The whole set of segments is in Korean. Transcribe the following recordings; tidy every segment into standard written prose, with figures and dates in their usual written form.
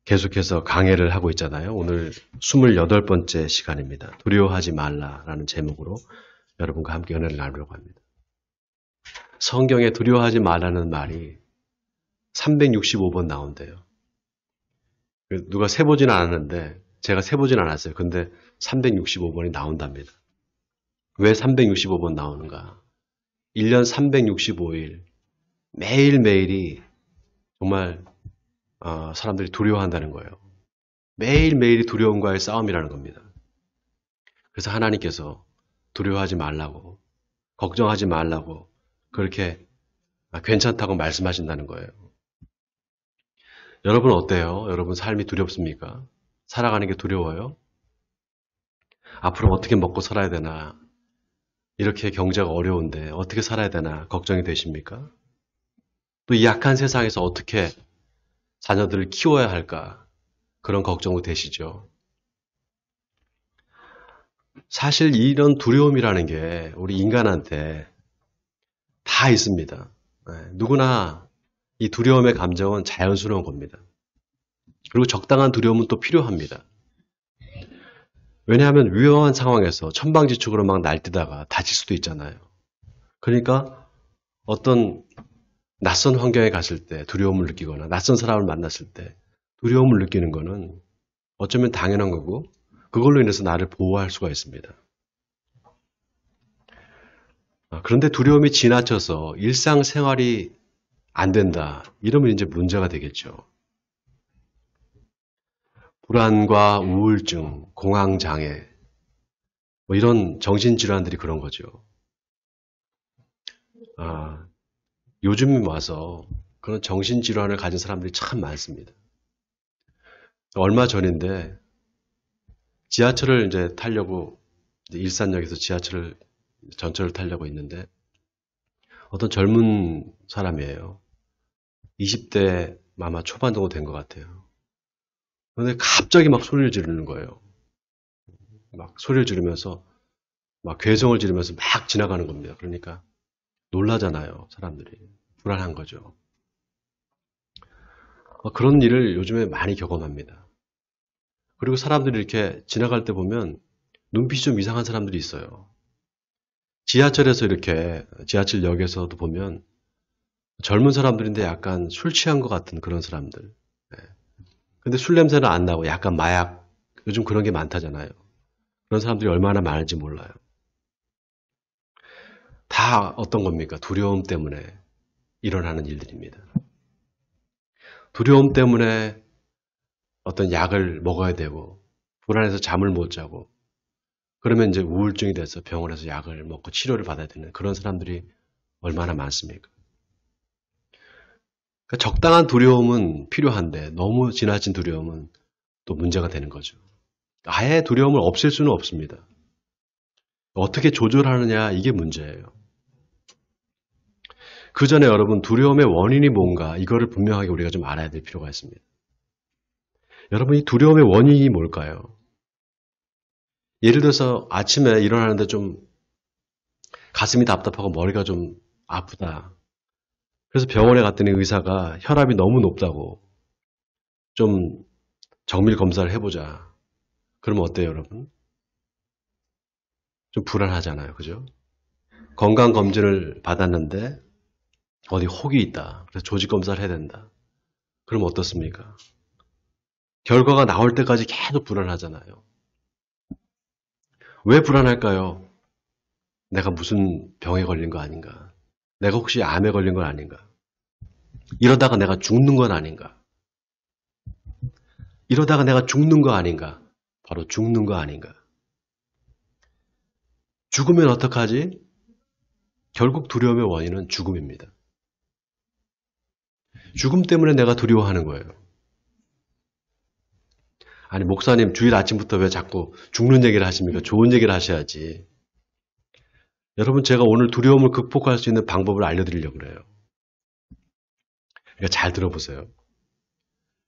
계속해서 강해를 하고 있잖아요. 오늘 28번째 시간입니다. 두려워하지 말라라는 제목으로 여러분과 함께 은혜를 나누려고 합니다. 성경에 두려워하지 말라는 말이 365번 나온대요. 누가 세보지는 않았는데 제가 세보지는 않았어요. 근데 365번이 나온답니다. 왜 365번 나오는가? 1년 365일 매일매일이 정말 사람들이 두려워한다는 거예요. 매일매일이 두려움과의 싸움이라는 겁니다. 그래서 하나님께서 두려워하지 말라고, 걱정하지 말라고 그렇게 괜찮다고 말씀하신다는 거예요. 여러분 어때요? 여러분 삶이 두렵습니까? 살아가는 게 두려워요? 앞으로 어떻게 먹고 살아야 되나? 이렇게 경제가 어려운데 어떻게 살아야 되나 걱정이 되십니까? 또 이 약한 세상에서 어떻게 자녀들을 키워야 할까? 그런 걱정도 되시죠. 사실 이런 두려움이라는 게 우리 인간한테 다 있습니다. 누구나 이 두려움의 감정은 자연스러운 겁니다. 그리고 적당한 두려움은 또 필요합니다. 왜냐하면 위험한 상황에서 천방지축으로 막 날뛰다가 다칠 수도 있잖아요. 그러니까 어떤 낯선 환경에 갔을 때 두려움을 느끼거나 낯선 사람을 만났을 때 두려움을 느끼는 것은 어쩌면 당연한 거고 그걸로 인해서 나를 보호할 수가 있습니다. 그런데 두려움이 지나쳐서 일상생활이 안 된다. 이러면 이제 문제가 되겠죠. 불안과 우울증, 공황장애 뭐 이런 정신질환들이 그런 거죠. 요즘 와서 그런 정신질환을 가진 사람들이 참 많습니다. 얼마 전인데 지하철을 이제 타려고 일산역에서 전철을 타려고 했는데 어떤 젊은 사람이에요. 20대 아마 초반 정도 된 것 같아요. 그런데 갑자기 막 소리를 지르는 거예요. 막 소리를 지르면서 막 괴성을 지르면서 막 지나가는 겁니다. 그러니까 놀라잖아요. 사람들이. 불안한 거죠. 그런 일을 요즘에 많이 경험합니다. 그리고 사람들이 이렇게 지나갈 때 보면 눈빛이 좀 이상한 사람들이 있어요. 지하철에서 이렇게 지하철역에서도 보면 젊은 사람들인데 약간 술 취한 것 같은 그런 사람들. 근데 술 냄새는 안 나고 약간 마약, 요즘 그런 게 많다잖아요. 그런 사람들이 얼마나 많은지 몰라요. 다 어떤 겁니까? 두려움 때문에 일어나는 일들입니다. 두려움 때문에 어떤 약을 먹어야 되고, 불안해서 잠을 못 자고, 그러면 이제 우울증이 돼서 병원에서 약을 먹고 치료를 받아야 되는 그런 사람들이 얼마나 많습니까? 그러니까 적당한 두려움은 필요한데 너무 지나친 두려움은 또 문제가 되는 거죠. 아예 두려움을 없앨 수는 없습니다. 어떻게 조절하느냐 이게 문제예요. 그 전에 여러분 두려움의 원인이 뭔가 이거를 분명하게 우리가 좀 알아야 될 필요가 있습니다. 여러분 이 두려움의 원인이 뭘까요? 예를 들어서 아침에 일어나는데 좀 가슴이 답답하고 머리가 좀 아프다. 그래서 병원에 갔더니 의사가 혈압이 너무 높다고 좀 정밀 검사를 해보자. 그러면 어때요, 여러분? 좀 불안하잖아요. 그죠? 건강검진을 받았는데 어디 혹이 있다. 그래서 조직검사를 해야 된다. 그럼 어떻습니까? 결과가 나올 때까지 계속 불안하잖아요. 왜 불안할까요? 내가 무슨 병에 걸린 거 아닌가? 내가 혹시 암에 걸린 건 아닌가? 이러다가 내가 죽는 건 아닌가? 이러다가 내가 죽는 거 아닌가? 바로 죽는 거 아닌가? 죽으면 어떡하지? 결국 두려움의 원인은 죽음입니다. 죽음 때문에 내가 두려워하는 거예요. 아니 목사님 주일 아침부터 왜 자꾸 죽는 얘기를 하십니까? 좋은 얘기를 하셔야지. 여러분 제가 오늘 두려움을 극복할 수 있는 방법을 알려드리려고 그래요. 그러니까 잘 들어보세요.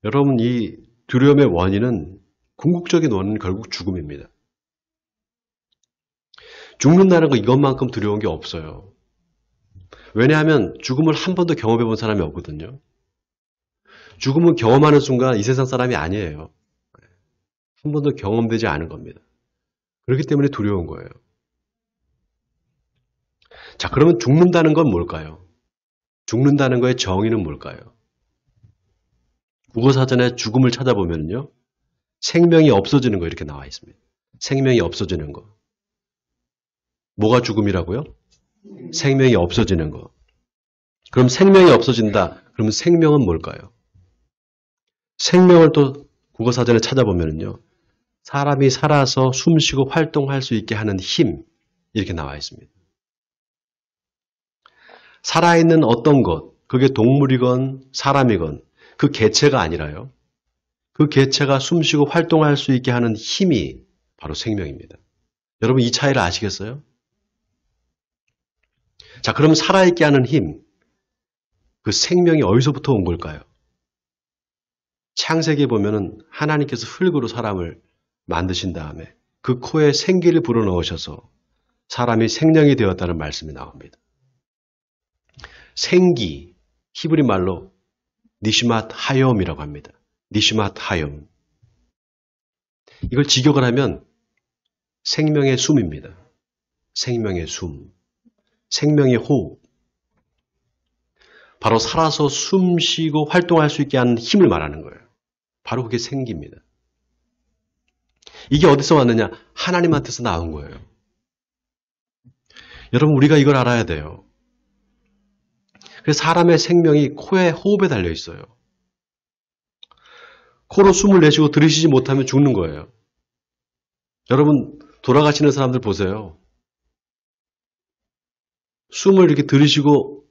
여러분 이 두려움의 원인은 궁극적인 원인은 결국 죽음입니다. 죽는다는 거 이것만큼 두려운 게 없어요. 왜냐하면 죽음을 한 번도 경험해 본 사람이 없거든요. 죽음은 경험하는 순간 이 세상 사람이 아니에요. 한 번도 경험되지 않은 겁니다. 그렇기 때문에 두려운 거예요. 자, 그러면 죽는다는 건 뭘까요? 죽는다는 거의 정의는 뭘까요? 국어사전에 죽음을 찾아보면요. 생명이 없어지는 거 이렇게 나와 있습니다. 생명이 없어지는 거. 뭐가 죽음이라고요? 생명이 없어지는 거. 그럼 생명이 없어진다. 그러면 생명은 뭘까요? 생명을 또 국어사전에 찾아보면요. 사람이 살아서 숨쉬고 활동할 수 있게 하는 힘 이렇게 나와 있습니다. 살아있는 어떤 것, 그게 동물이건 사람이건 그 개체가 아니라요. 그 개체가 숨쉬고 활동할 수 있게 하는 힘이 바로 생명입니다. 여러분 이 차이를 아시겠어요? 자, 그럼 살아있게 하는 힘, 그 생명이 어디서부터 온 걸까요? 창세기에 보면은 하나님께서 흙으로 사람을 만드신 다음에 그 코에 생기를 불어넣으셔서 사람이 생명이 되었다는 말씀이 나옵니다. 생기, 히브리 말로 니시맛 하염이라고 합니다. 니시맛 하염. 이걸 직역을 하면 생명의 숨입니다. 생명의 숨. 생명의 호흡. 바로 살아서 숨 쉬고 활동할 수 있게 하는 힘을 말하는 거예요. 바로 그게 생기입니다. 이게 어디서 왔느냐? 하나님한테서 나온 거예요. 여러분 우리가 이걸 알아야 돼요. 그래서 사람의 생명이 코에 호흡에 달려 있어요. 코로 숨을 내쉬고 들이쉬지 못하면 죽는 거예요. 여러분 돌아가시는 사람들 보세요. 숨을 이렇게 들이쉬고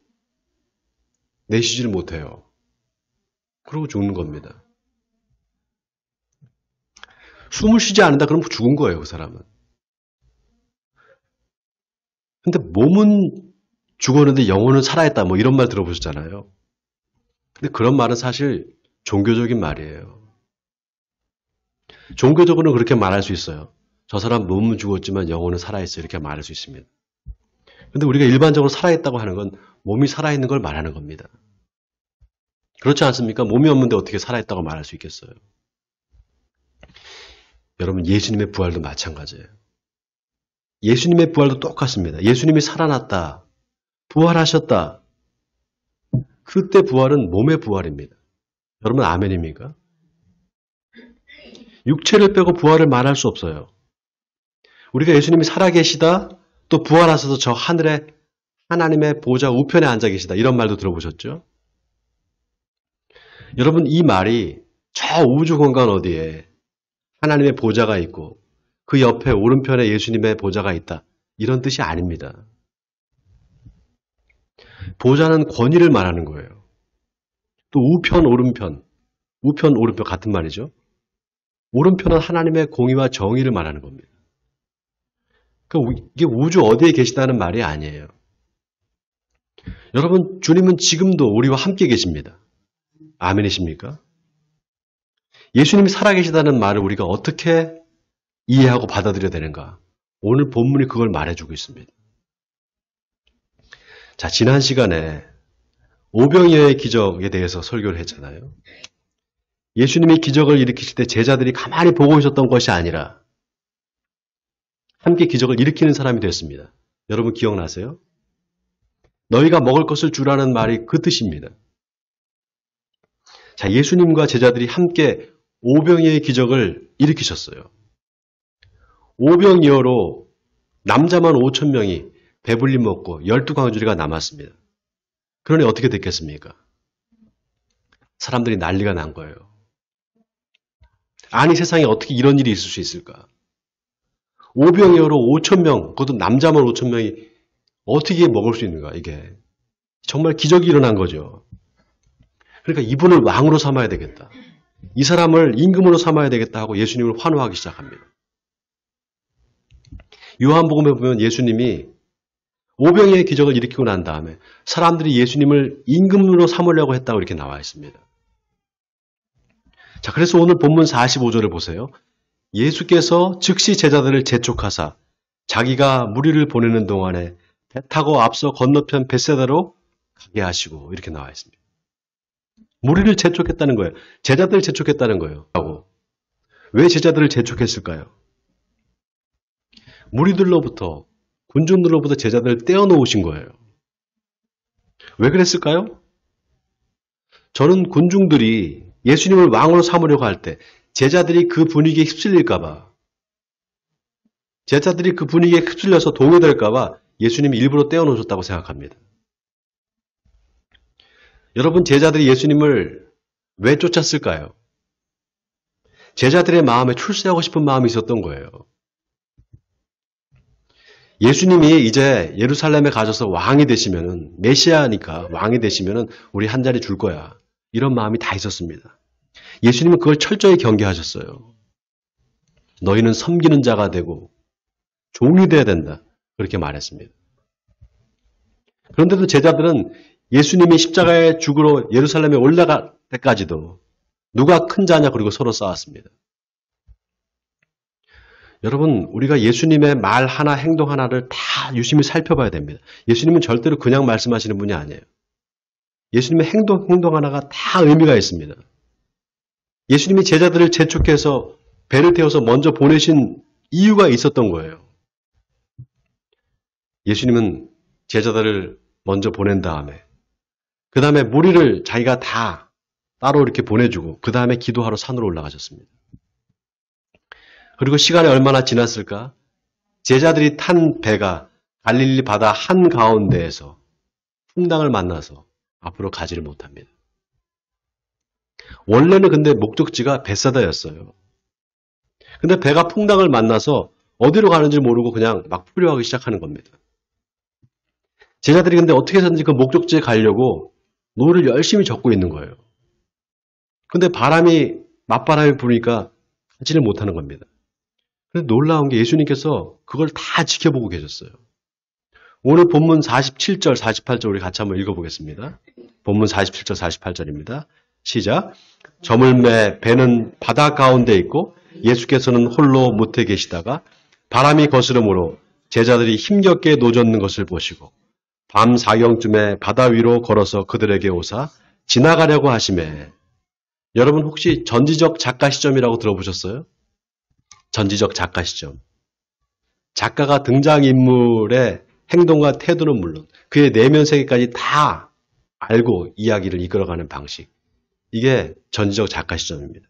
내쉬지를 못해요. 그러고 죽는 겁니다. 숨을 쉬지 않는다 그러면 죽은 거예요, 그 사람은. 근데 몸은 죽었는데 영혼은 살아있다 뭐 이런 말 들어보셨잖아요. 근데 그런 말은 사실 종교적인 말이에요. 종교적으로는 그렇게 말할 수 있어요. 저 사람 몸은 죽었지만 영혼은 살아있어요. 이렇게 말할 수 있습니다. 근데 우리가 일반적으로 살아있다고 하는 건 몸이 살아있는 걸 말하는 겁니다. 그렇지 않습니까? 몸이 없는데 어떻게 살아있다고 말할 수 있겠어요? 여러분 예수님의 부활도 마찬가지예요. 예수님의 부활도 똑같습니다. 예수님이 살아났다. 부활하셨다. 그때 부활은 몸의 부활입니다. 여러분 아멘입니까? 육체를 빼고 부활을 말할 수 없어요. 우리가 예수님이 살아계시다 또 부활하셔서 저 하늘에 하나님의 보좌 우편에 앉아 계시다 이런 말도 들어보셨죠? 여러분 이 말이 저 우주 공간 어디에 하나님의 보좌가 있고 그 옆에 오른편에 예수님의 보좌가 있다 이런 뜻이 아닙니다. 보좌는 권위를 말하는 거예요. 또 우편 오른편 같은 말이죠. 오른편은 하나님의 공의와 정의를 말하는 겁니다. 그러니까 이게 우주 어디에 계시다는 말이 아니에요. 여러분 주님은 지금도 우리와 함께 계십니다. 아멘이십니까? 예수님이 살아계시다는 말을 우리가 어떻게 이해하고 받아들여야 되는가? 오늘 본문이 그걸 말해주고 있습니다. 자, 지난 시간에 오병이어의 기적에 대해서 설교를 했잖아요. 예수님이 기적을 일으키실 때 제자들이 가만히 보고 있었던 것이 아니라 함께 기적을 일으키는 사람이 됐습니다. 여러분 기억나세요? 너희가 먹을 것을 주라는 말이 그 뜻입니다. 자, 예수님과 제자들이 함께 오병이어의 기적을 일으키셨어요. 오병이어로 남자만 5,000명이 배불리 먹고 12광주리가 남았습니다. 그러니 어떻게 됐겠습니까? 사람들이 난리가 난 거예요. 아니 세상에 어떻게 이런 일이 있을 수 있을까? 오병이어로 5,000명, 그것도 남자만 5,000명이 어떻게 먹을 수 있는가 이게. 정말 기적이 일어난 거죠. 그러니까 이분을 왕으로 삼아야 되겠다. 이 사람을 임금으로 삼아야 되겠다 하고 예수님을 환호하기 시작합니다. 요한복음에 보면 예수님이 오병이어의 기적을 일으키고 난 다음에 사람들이 예수님을 임금으로 삼으려고 했다고 이렇게 나와 있습니다. 자, 그래서 오늘 본문 45절을 보세요. 예수께서 즉시 제자들을 재촉하사 자기가 무리를 보내는 동안에 배 타고 앞서 건너편 벳세다로 가게 하시고 이렇게 나와 있습니다. 무리를 재촉했다는 거예요. 제자들을 재촉했다는 거예요. 왜 제자들을 재촉했을까요? 무리들로부터, 군중들로부터 제자들을 떼어놓으신 거예요. 왜 그랬을까요? 저는 군중들이 예수님을 왕으로 삼으려고 할 때 제자들이 그 분위기에 휩쓸릴까봐, 제자들이 그 분위기에 휩쓸려서 동요될까봐 예수님이 일부러 떼어놓으셨다고 생각합니다. 여러분, 제자들이 예수님을 왜 쫓았을까요? 제자들의 마음에 출세하고 싶은 마음이 있었던 거예요. 예수님이 이제 예루살렘에 가셔서 왕이 되시면은, 메시아니까 왕이 되시면은 우리 한 자리 줄 거야. 이런 마음이 다 있었습니다. 예수님은 그걸 철저히 경계하셨어요. 너희는 섬기는 자가 되고 종이 되어야 된다. 그렇게 말했습니다. 그런데도 제자들은 예수님이 십자가에 죽으러 예루살렘에 올라갈 때까지도 누가 큰 자냐 그리고 서로 싸웠습니다. 여러분, 우리가 예수님의 말 하나, 행동 하나를 다 유심히 살펴봐야 됩니다. 예수님은 절대로 그냥 말씀하시는 분이 아니에요. 예수님의 행동 하나가 다 의미가 있습니다. 예수님이 제자들을 재촉해서 배를 태워서 먼저 보내신 이유가 있었던 거예요. 예수님은 제자들을 먼저 보낸 다음에, 그 다음에 무리를 자기가 다 따로 이렇게 보내주고, 그 다음에 기도하러 산으로 올라가셨습니다. 그리고 시간이 얼마나 지났을까? 제자들이 탄 배가 갈릴리 바다 한가운데에서 풍랑을 만나서 앞으로 가지를 못합니다. 원래는 근데 목적지가 벳사다였어요. 근데 배가 풍랑을 만나서 어디로 가는지 모르고 그냥 막 풀려가기 시작하는 겁니다. 제자들이 근데 어떻게 해서든지 그 목적지에 가려고 노를 열심히 젓고 있는 거예요. 근데 맞바람이 부니까 가지를 못하는 겁니다. 그런데 놀라운 게 예수님께서 그걸 다 지켜보고 계셨어요. 오늘 본문 47절, 48절 우리 같이 한번 읽어보겠습니다. 본문 47절, 48절입니다. 시작. 저물매 배는 바다 가운데 있고 예수께서는 홀로 못해 계시다가 바람이 거스름으로 제자들이 힘겹게 노젓는 것을 보시고 밤 사경쯤에 바다 위로 걸어서 그들에게 오사 지나가려고 하시매. 여러분 혹시 전지적 작가 시점이라고 들어보셨어요? 전지적 작가 시점. 작가가 등장인물의 행동과 태도는 물론 그의 내면 세계까지 다 알고 이야기를 이끌어가는 방식. 이게 전지적 작가 시점입니다.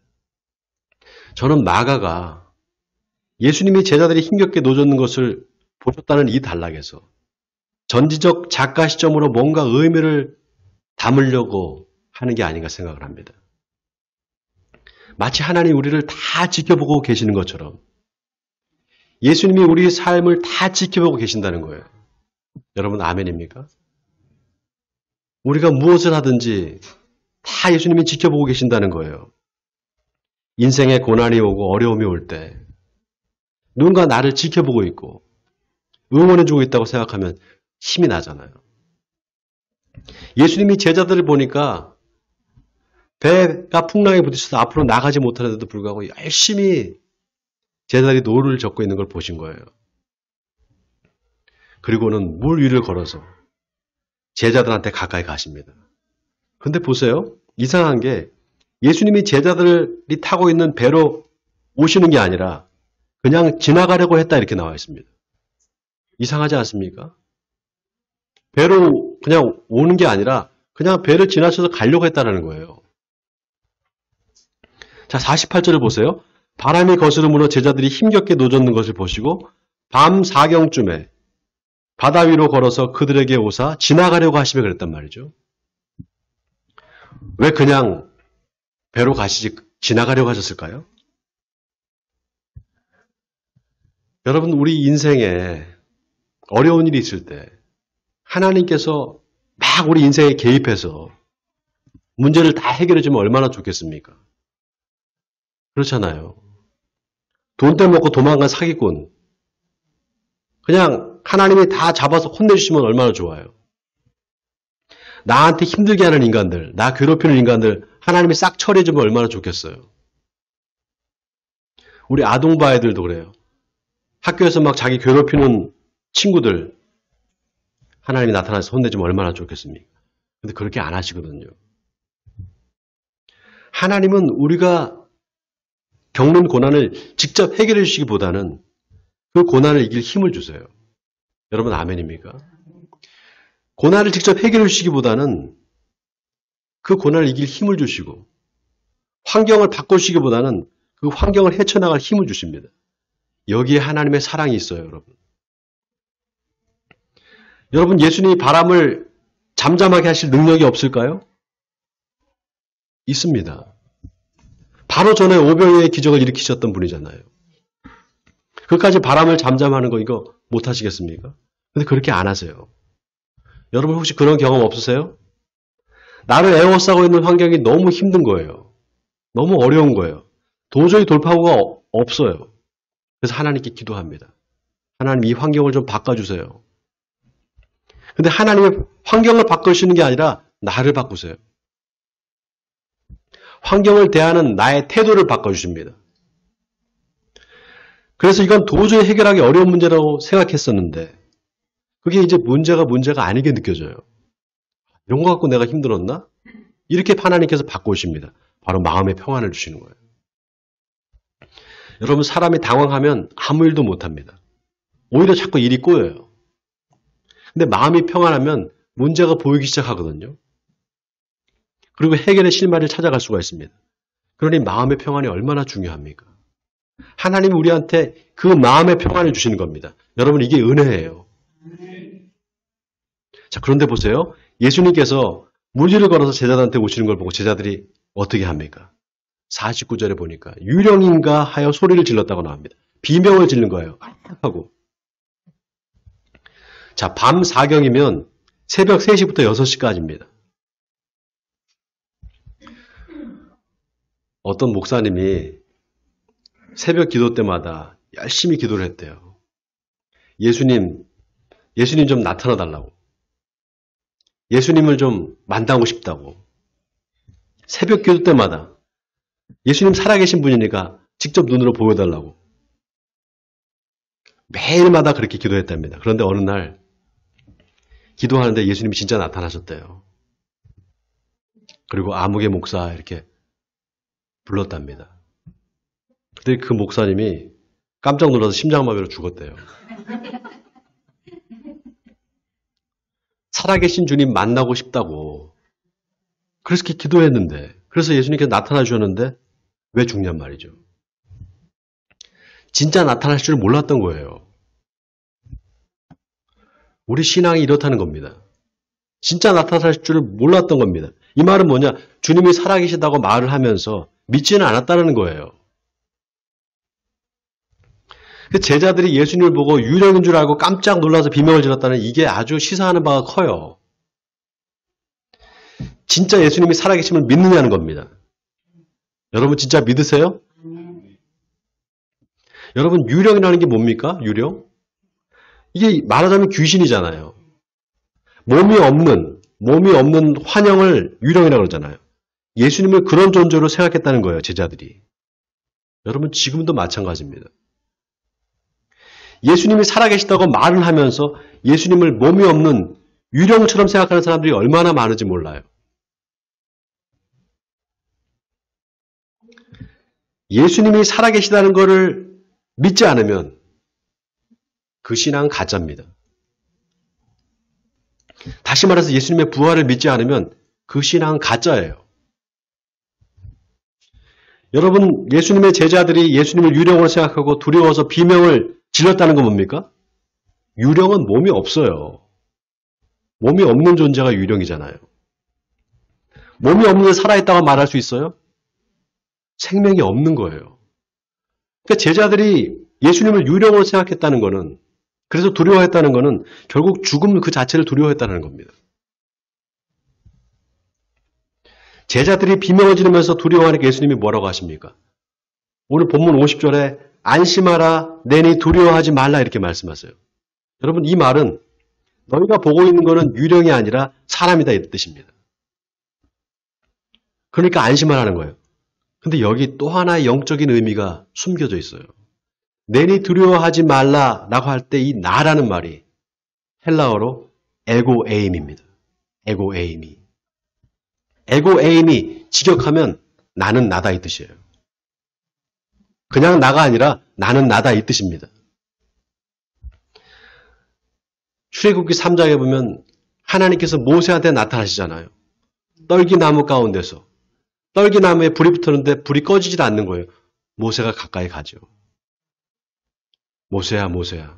저는 마가가 예수님이 제자들이 힘겹게 노젓는 것을 보셨다는 이 단락에서 전지적 작가 시점으로 뭔가 의미를 담으려고 하는 게 아닌가 생각을 합니다. 마치 하나님 우리를 다 지켜보고 계시는 것처럼 예수님이 우리의 삶을 다 지켜보고 계신다는 거예요. 여러분 아멘입니까? 우리가 무엇을 하든지 다 예수님이 지켜보고 계신다는 거예요. 인생에 고난이 오고 어려움이 올 때 누군가 나를 지켜보고 있고 응원해주고 있다고 생각하면 힘이 나잖아요. 예수님이 제자들을 보니까 배가 풍랑에 부딪혀서 앞으로 나가지 못하는데도 불구하고 열심히 제자들이 노를 젓고 있는 걸 보신 거예요. 그리고는 물 위를 걸어서 제자들한테 가까이 가십니다. 근데 보세요. 이상한 게 예수님이 제자들이 타고 있는 배로 오시는 게 아니라 그냥 지나가려고 했다 이렇게 나와 있습니다. 이상하지 않습니까? 배로 그냥 오는 게 아니라 그냥 배를 지나쳐서 가려고 했다는 거예요. 자, 48절을 보세요. 바람이 거스름으로 제자들이 힘겹게 노젓는 것을 보시고 밤 사경쯤에 바다 위로 걸어서 그들에게 오사 지나가려고 하시며 그랬단 말이죠. 왜 그냥 배로 가시지 지나가려고 하셨을까요? 여러분 우리 인생에 어려운 일이 있을 때 하나님께서 막 우리 인생에 개입해서 문제를 다 해결해 주면 얼마나 좋겠습니까? 그렇잖아요. 돈 떼먹고 도망간 사기꾼. 그냥 하나님이 다 잡아서 혼내주시면 얼마나 좋아요. 나한테 힘들게 하는 인간들, 나 괴롭히는 인간들 하나님이 싹 처리해주면 얼마나 좋겠어요. 우리 아동부 아이들도 그래요. 학교에서 막 자기 괴롭히는 친구들 하나님이 나타나서 혼내주면 얼마나 좋겠습니까? 근데 그렇게 안 하시거든요. 하나님은 우리가 겪는 고난을 직접 해결해 주시기보다는 그 고난을 이길 힘을 주세요. 여러분 아멘입니까? 고난을 직접 해결해 주시기보다는 그 고난을 이길 힘을 주시고 환경을 바꿔주시기보다는 그 환경을 헤쳐나갈 힘을 주십니다. 여기에 하나님의 사랑이 있어요, 여러분. 여러분, 예수님이 바람을 잠잠하게 하실 능력이 없을까요? 있습니다. 바로 전에 오병이어의 기적을 일으키셨던 분이잖아요. 그까지 바람을 잠잠하는 거 이거 못 하시겠습니까? 근데 그렇게 안 하세요. 여러분 혹시 그런 경험 없으세요? 나를 에워싸고 있는 환경이 너무 힘든 거예요. 너무 어려운 거예요. 도저히 돌파구가 없어요. 그래서 하나님께 기도합니다. 하나님 이 환경을 좀 바꿔주세요. 근데 하나님의 환경을 바꾸시는 게 아니라 나를 바꾸세요. 환경을 대하는 나의 태도를 바꿔주십니다. 그래서 이건 도저히 해결하기 어려운 문제라고 생각했었는데 그게 이제 문제가 아니게 느껴져요. 이런 거 갖고 내가 힘들었나? 이렇게 하나님께서 바꾸십니다. 바로 마음의 평안을 주시는 거예요. 여러분 사람이 당황하면 아무 일도 못합니다. 오히려 자꾸 일이 꼬여요. 근데 마음이 평안하면 문제가 보이기 시작하거든요. 그리고 해결의 실마리를 찾아갈 수가 있습니다. 그러니 마음의 평안이 얼마나 중요합니까? 하나님이 우리한테 그 마음의 평안을 주시는 겁니다. 여러분 이게 은혜예요. 자, 그런데 보세요. 예수님께서 물길을 걸어서 제자들한테 오시는 걸 보고 제자들이 어떻게 합니까? 49절에 보니까 유령인가 하여 소리를 질렀다고 나옵니다. 비명을 지른 거예요. 하고. 자, 밤 4경이면 새벽 3시부터 6시까지입니다. 어떤 목사님이 새벽 기도 때마다 열심히 기도를 했대요. 예수님 좀 나타나 달라고. 예수님을 좀 만나고 싶다고. 새벽 기도 때마다 예수님 살아계신 분이니까 직접 눈으로 보여달라고. 매일마다 그렇게 기도했답니다. 그런데 어느 날 기도하는데 예수님이 진짜 나타나셨대요. 그리고 아무개 목사 이렇게 불렀답니다. 근데 그 목사님이 깜짝 놀라서 심장마비로 죽었대요. 살아계신 주님 만나고 싶다고. 그래서 이렇게 기도했는데, 그래서 예수님께서 나타나 주셨는데 왜 죽냔 말이죠. 진짜 나타나실 줄 몰랐던 거예요. 우리 신앙이 이렇다는 겁니다. 진짜 나타나실 줄 몰랐던 겁니다. 이 말은 뭐냐? 주님이 살아계시다고 말을 하면서 믿지는 않았다는 거예요. 제자들이 예수님을 보고 유령인 줄 알고 깜짝 놀라서 비명을 질렀다는 이게 아주 시사하는 바가 커요. 진짜 예수님이 살아계심을 믿느냐는 겁니다. 여러분 진짜 믿으세요? 여러분 유령이라는 게 뭡니까? 유령? 이게 말하자면 귀신이잖아요. 몸이 없는 환영을 유령이라고 그러잖아요. 예수님을 그런 존재로 생각했다는 거예요, 제자들이. 여러분 지금도 마찬가지입니다. 예수님이 살아계시다고 말을 하면서 예수님을 몸이 없는 유령처럼 생각하는 사람들이 얼마나 많은지 몰라요. 예수님이 살아계시다는 것을 믿지 않으면 그 신앙은 가짜입니다. 다시 말해서 예수님의 부활을 믿지 않으면 그 신앙은 가짜예요. 여러분 예수님의 제자들이 예수님을 유령으로 생각하고 두려워서 비명을 질렀다는 건 뭡니까? 유령은 몸이 없어요. 몸이 없는 존재가 유령이잖아요. 몸이 없는데 살아있다고 말할 수 있어요? 생명이 없는 거예요. 그러니까 제자들이 예수님을 유령으로 생각했다는 거는, 그래서 두려워했다는 거는 결국 죽음 그 자체를 두려워했다는 겁니다. 제자들이 비명을 지르면서 두려워하니까 예수님이 뭐라고 하십니까? 오늘 본문 50절에 안심하라, 내니 두려워하지 말라 이렇게 말씀하세요. 여러분 이 말은 너희가 보고 있는 것은 유령이 아니라 사람이다 이 뜻입니다. 그러니까 안심하라는 거예요. 근데 여기 또 하나의 영적인 의미가 숨겨져 있어요. 내니 두려워하지 말라라고 할 때 이 나라는 말이 헬라어로 에고에임입니다. 에고에임이 직역하면 나는 나다 이 뜻이에요. 그냥 나가 아니라 나는 나다 이 뜻입니다. 출애굽기 3장에 보면 하나님께서 모세한테 나타나시잖아요. 떨기나무 가운데서. 떨기나무에 불이 붙었는데 불이 꺼지질 않는 거예요. 모세가 가까이 가죠. 모세야, 모세야.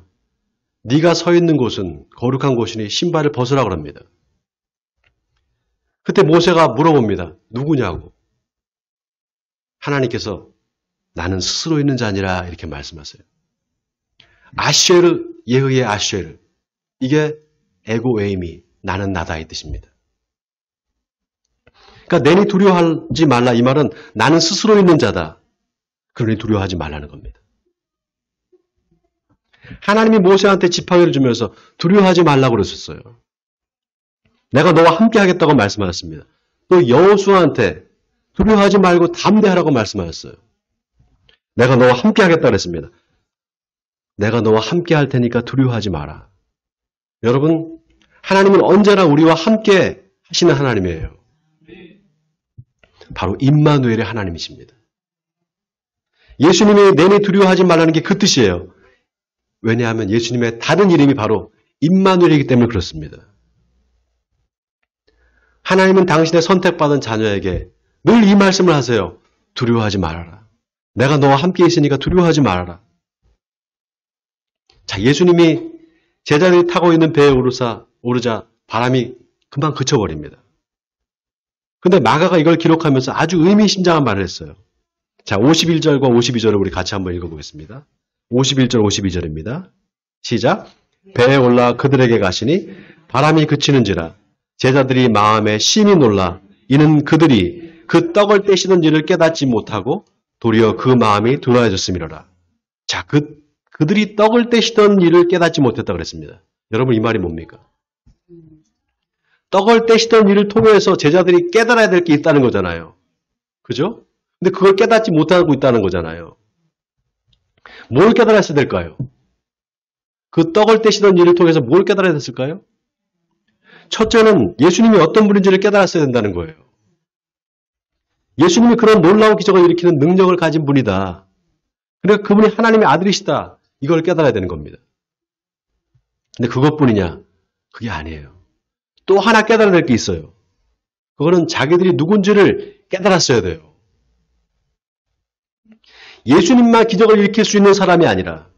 네가 서 있는 곳은 거룩한 곳이니 신발을 벗으라 그럽니다. 그때 모세가 물어봅니다. 누구냐고. 하나님께서 나는 스스로 있는 자니라 이렇게 말씀하세요. 아쉐르, 예흐의 아쉐르. 이게 에고 에이미, 나는 나다 이 뜻입니다. 그러니까 내니 두려워하지 말라 이 말은 나는 스스로 있는 자다. 그러니 두려워하지 말라는 겁니다. 하나님이 모세한테 지팡이를 주면서 두려워하지 말라고 그러셨어요. 내가 너와 함께 하겠다고 말씀하셨습니다. 또 여호수아한테 두려워하지 말고 담대하라고 말씀하셨어요. 내가 너와 함께 하겠다 그랬습니다. 내가 너와 함께 할 테니까 두려워하지 마라. 여러분, 하나님은 언제나 우리와 함께 하시는 하나님이에요. 바로 임마누엘의 하나님이십니다. 예수님이 내니 두려워하지 말라는 게 그 뜻이에요. 왜냐하면 예수님의 다른 이름이 바로 임마누엘이기 때문에 그렇습니다. 하나님은 당신의 선택받은 자녀에게 늘 이 말씀을 하세요. 두려워하지 말아라. 내가 너와 함께 있으니까 두려워하지 말아라. 자, 예수님이 제자들이 타고 있는 배에 오르자 바람이 금방 그쳐버립니다. 근데 마가가 이걸 기록하면서 아주 의미심장한 말을 했어요. 자, 51절과 52절을 우리 같이 한번 읽어보겠습니다. 51절, 52절입니다. 시작. 배에 올라 그들에게 가시니 바람이 그치는지라 제자들이 마음에 심히 놀라 이는 그들이 그 떡을 떼시던 일을 깨닫지 못하고 도리어 그 마음이 둔하여졌음이로라. 자, 그들이 떡을 떼시던 일을 깨닫지 못했다 그랬습니다. 여러분 이 말이 뭡니까? 떡을 떼시던 일을 통해서 제자들이 깨달아야 될 게 있다는 거잖아요. 그죠? 근데 그걸 깨닫지 못하고 있다는 거잖아요. 뭘 깨달았어야 될까요? 그 떡을 떼시던 일을 통해서 뭘 깨달아야 됐을까요? 첫째는 예수님이 어떤 분인지를 깨달았어야 된다는 거예요. 예수님이 그런 놀라운 기적을 일으키는 능력을 가진 분이다. 그러니까 그분이 하나님의 아들이시다. 이걸 깨달아야 되는 겁니다. 근데 그것뿐이냐? 그게 아니에요. 또 하나 깨달아야 될 게 있어요. 그거는 자기들이 누군지를 깨달았어야 돼요. 예수님만 기적을 일으킬 수 있는 사람이 아니라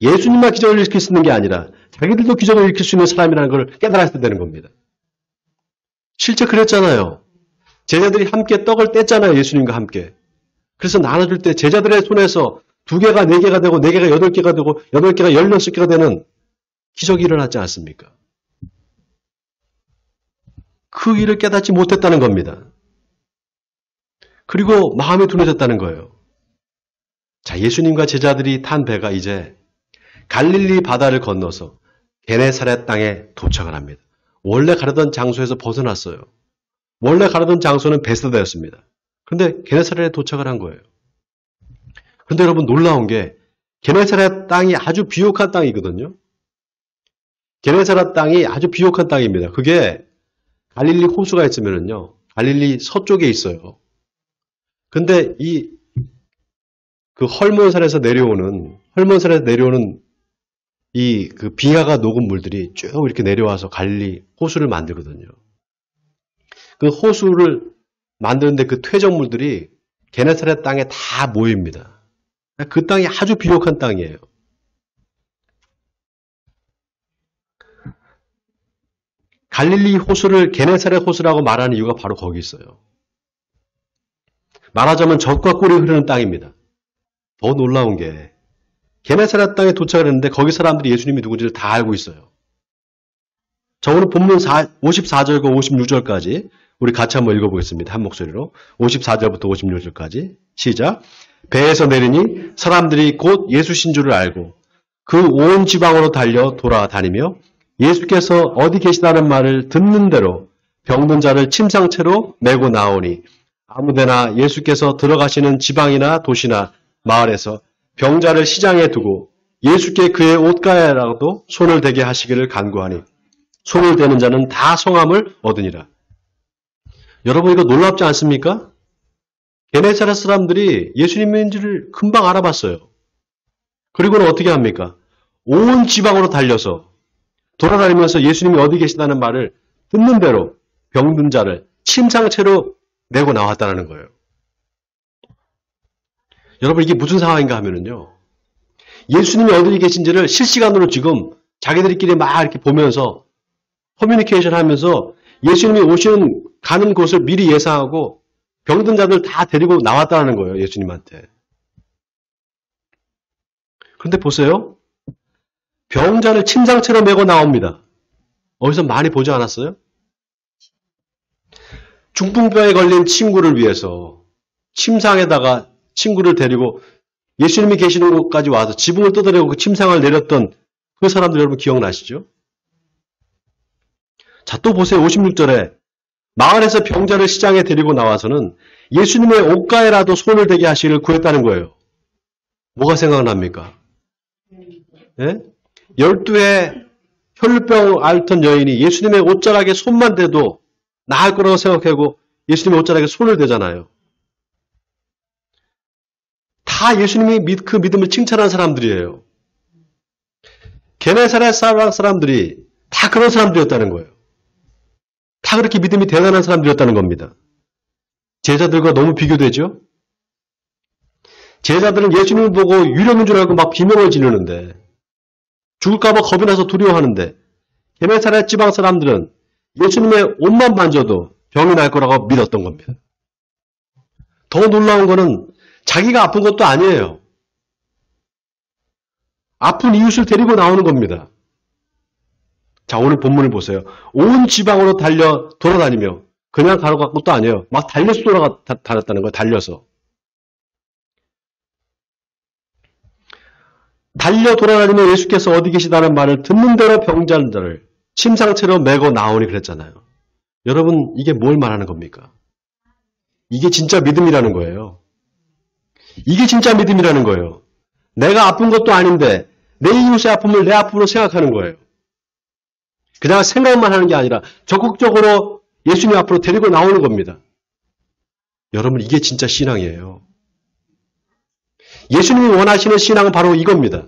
예수님만 기적을 일으킬 수 있는 게 아니라 자기들도 기적을 일으킬 수 있는 사람이라는 걸 깨달았어야 되는 겁니다. 실제 그랬잖아요. 제자들이 함께 떡을 뗐잖아요. 예수님과 함께. 그래서 나눠줄 때 제자들의 손에서 2개가 4개가 되고 4개가 8개가 되고 8개가 16개가 되는 기적이 일어났지 않습니까? 그 일을 깨닫지 못했다는 겁니다. 그리고 마음이 둔해졌다는 거예요. 자, 예수님과 제자들이 탄 배가 이제 갈릴리 바다를 건너서 게네사렛 땅에 도착을 합니다. 원래 가려던 장소에서 벗어났어요. 원래 가려던 장소는 베세다였습니다. 그런데 게네사렛에 도착을 한 거예요. 그런데 여러분 놀라운 게 게네사렛 땅이 아주 비옥한 땅이거든요. 게네사렛 땅이 아주 비옥한 땅입니다. 그게 갈릴리 호수가 있으면은요, 갈릴리 서쪽에 있어요. 근데 그 헐몬산에서 내려오는 이 그 빙하가 녹은 물들이 쭉 이렇게 내려와서 갈릴리 호수를 만들거든요. 그 호수를 만드는데 그 퇴적물들이 게네사렛 땅에 다 모입니다. 그 땅이 아주 비옥한 땅이에요. 갈릴리 호수를 게네사렛 호수라고 말하는 이유가 바로 거기 있어요. 말하자면 젖과 꿀이 흐르는 땅입니다. 더 놀라운 게 게네사렛 땅에 도착을 했는데 거기 사람들이 예수님이 누군지를 다 알고 있어요. 자, 오늘 본문 54절과 56절까지 우리 같이 한번 읽어보겠습니다. 한 목소리로. 54절부터 56절까지 시작. 배에서 내리니 사람들이 곧 예수신 줄을 알고 그 온 지방으로 달려 돌아다니며 예수께서 어디 계시다는 말을 듣는 대로 병든 자를 침상채로 메고 나오니 아무데나 예수께서 들어가시는 지방이나 도시나 마을에서 병자를 시장에 두고 예수께 그의 옷가에라도 손을 대게 하시기를 간구하니 손을 대는 자는 다 성함을 얻으니라. 여러분 이거 놀랍지 않습니까? 게네사렛 사람들이 예수님인지를 금방 알아봤어요. 그리고는 어떻게 합니까? 온 지방으로 달려서 돌아다니면서 예수님이 어디 계시다는 말을 듣는 대로 병든 자를 침상채로 내고 나왔다는 거예요. 여러분 이게 무슨 상황인가 하면은요. 예수님이 어디 계신지를 실시간으로 지금 자기들끼리 막 이렇게 보면서 커뮤니케이션 하면서 예수님이 오시는 가는 곳을 미리 예상하고 병든 자들 다 데리고 나왔다는 거예요. 예수님한테. 그런데 보세요. 병자를 침상채로 메고 나옵니다. 어디서 많이 보지 않았어요? 중풍병에 걸린 친구를 위해서 침상에다가 친구를 데리고 예수님이 계시는 곳까지 와서 지붕을 뜯어내고 그 침상을 내렸던 그 사람들 여러분 기억나시죠? 자, 또 보세요. 56절에 마을에서 병자를 시장에 데리고 나와서는 예수님의 옷가에라도 손을 대게 하시기를 구했다는 거예요. 뭐가 생각납니까? 예? 12의 혈루병 앓던 여인이 예수님의 옷자락에 손만 대도 나을 거라고 생각하고 예수님의 옷자락에 손을 대잖아요. 다 예수님이 그 믿음을 칭찬한 사람들이에요. 게네사렛 사람들이 다 그런 사람들이었다는 거예요. 다 그렇게 믿음이 대단한 사람들이었다는 겁니다. 제자들과 너무 비교되죠? 제자들은 예수님을 보고 유령인 줄 알고 막 비명을 지르는데 죽을까 봐 겁이 나서 두려워하는데 게네사렛 지방 사람들은 예수님의 옷만 만져도 병이 날 거라고 믿었던 겁니다. 더 놀라운 거는 자기가 아픈 것도 아니에요. 아픈 이웃을 데리고 나오는 겁니다. 자, 오늘 본문을 보세요. 온 지방으로 돌아다니며 그냥 가는 것도 아니에요. 막 달려서 다녔다는 거예요. 달려서. 달려 돌아다니며 예수께서 어디 계시다는 말을 듣는 대로 병자들을 침상채로 메고 나오니 그랬잖아요. 여러분 이게 뭘 말하는 겁니까? 이게 진짜 믿음이라는 거예요. 이게 진짜 믿음이라는 거예요. 내가 아픈 것도 아닌데 내 이웃의 아픔을 내 아픔으로 생각하는 거예요. 그냥 생각만 하는 게 아니라 적극적으로 예수님 앞으로 데리고 나오는 겁니다. 여러분 이게 진짜 신앙이에요. 예수님이 원하시는 신앙은 바로 이겁니다.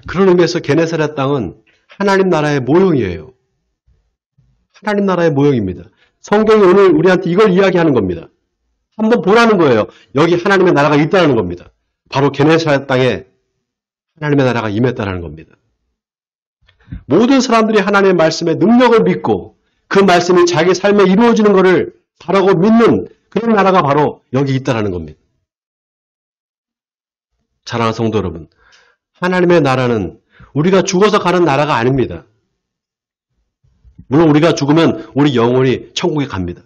그런 의미에서 게네사렛 땅은 하나님 나라의 모형이에요. 하나님 나라의 모형입니다. 성경이 오늘 우리한테 이걸 이야기하는 겁니다. 한번 보라는 거예요. 여기 하나님의 나라가 있다는 겁니다. 바로 게네사렛 땅에 하나님의 나라가 임했다는 겁니다. 모든 사람들이 하나님의 말씀의 능력을 믿고 그 말씀이 자기 삶에 이루어지는 것을 바라고 믿는 그런 나라가 바로 여기 있다는 겁니다. 사랑하는 성도 여러분, 하나님의 나라는 우리가 죽어서 가는 나라가 아닙니다. 물론 우리가 죽으면 우리 영혼이 천국에 갑니다.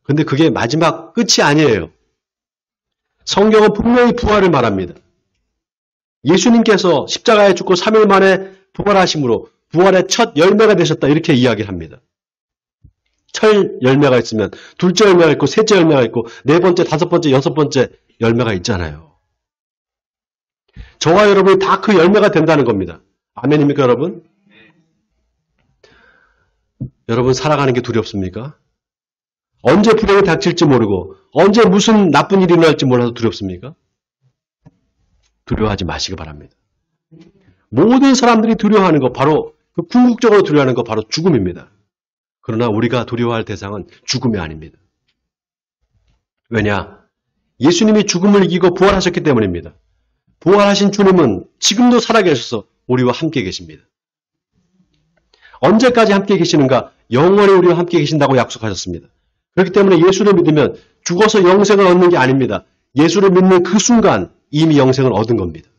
근데 그게 마지막 끝이 아니에요. 성경은 분명히 부활을 말합니다. 예수님께서 십자가에 죽고 3일 만에 부활하심으로 부활의 첫 열매가 되셨다 이렇게 이야기를 합니다. 첫 열매가 있으면 둘째 열매가 있고 셋째 열매가 있고 네 번째, 다섯 번째, 여섯 번째 열매가 있잖아요. 저와 여러분이 다 그 열매가 된다는 겁니다. 아멘입니까 여러분? 여러분 살아가는 게 두렵습니까? 언제 불행이 닥칠지 모르고 언제 무슨 나쁜 일이 일어날지 몰라서 두렵습니까? 두려워하지 마시기 바랍니다. 모든 사람들이 두려워하는 거 바로 그 궁극적으로 두려워하는 거 바로 죽음입니다. 그러나 우리가 두려워할 대상은 죽음이 아닙니다. 왜냐? 예수님이 죽음을 이기고 부활하셨기 때문입니다. 부활하신 주님은 지금도 살아계셔서 우리와 함께 계십니다. 언제까지 함께 계시는가? 영원히 우리와 함께 계신다고 약속하셨습니다. 그렇기 때문에 예수를 믿으면 죽어서 영생을 얻는 게 아닙니다. 예수를 믿는 그 순간 이미 영생을 얻은 겁니다.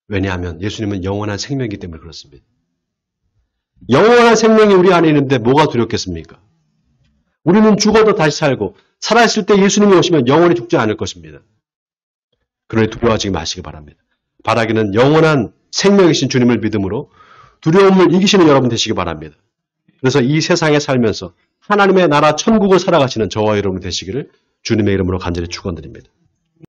왜냐하면 예수님은 영원한 생명이기 때문에 그렇습니다. 영원한 생명이 우리 안에 있는데 뭐가 두렵겠습니까? 우리는 죽어도 다시 살고 살아있을 때 예수님이 오시면 영원히 죽지 않을 것입니다. 그러니 두려워하지 마시기 바랍니다. 바라기는 영원한 생명이신 주님을 믿음으로 두려움을 이기시는 여러분 되시기 바랍니다. 그래서 이 세상에 살면서 하나님의 나라 천국을 살아가시는 저와 여러분 되시기를 주님의 이름으로 간절히 축원드립니다.